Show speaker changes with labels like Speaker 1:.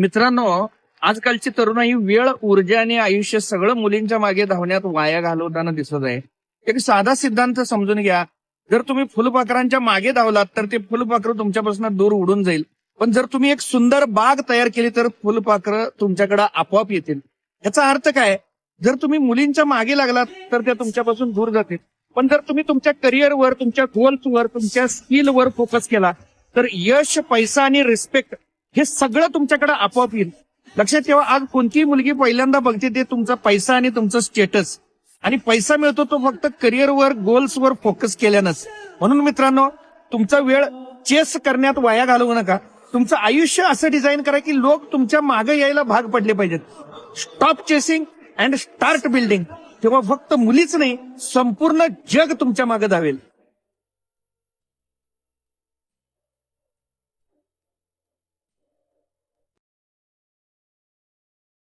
Speaker 1: मित्रांनो, आजकालची तरुणाई वेळ, ऊर्जा आणि आयुष्य सगळं मुलींच्या मागे धावण्यात वाया घालवताना दिसत आहे. एक साधा सिद्धांत समजून घ्या. जर तुम्ही फुलपाखरांच्या मागे धावलात तर ते फुलपाखरं तुमच्यापासून दूर उडून जाईल. पण जर तुम्ही एक सुंदर बाग तयार केली तर फुलपाखरं तुमच्याकडे आपोआप येतील. याचा अर्थ काय? जर तुम्ही मुलींच्या मागे लागलात तर त्या तुमच्यापासून दूर जातील. पण जर तुम्ही तुमच्या करिअरवर, तुमच्या गोल्सवर, तुमच्या स्किलवर फोकस केला तर यश, पैसा आणि रिस्पेक्ट हे सगळं तुमच्याकडे आपोआप येईल. लक्षात ठेवा, आज कोणतीही मुलगी पहिल्यांदा बघते ते तुमचा पैसा आणि तुमचं स्टेटस. आणि पैसा मिळतो तो फक्त करिअरवर, गोल्सवर फोकस केल्यानंच. म्हणून मित्रांनो, तुमचा वेळ चेस करण्यात वाया घालवू नका. तुमचं आयुष्य असं डिझाईन करा की लोक तुमच्या मागे यायला भाग पडले पाहिजेत. Stop chasing and start building. तेव्हा फक्त मुलीच नाही, संपूर्ण जग तुमच्या मागे धावेल.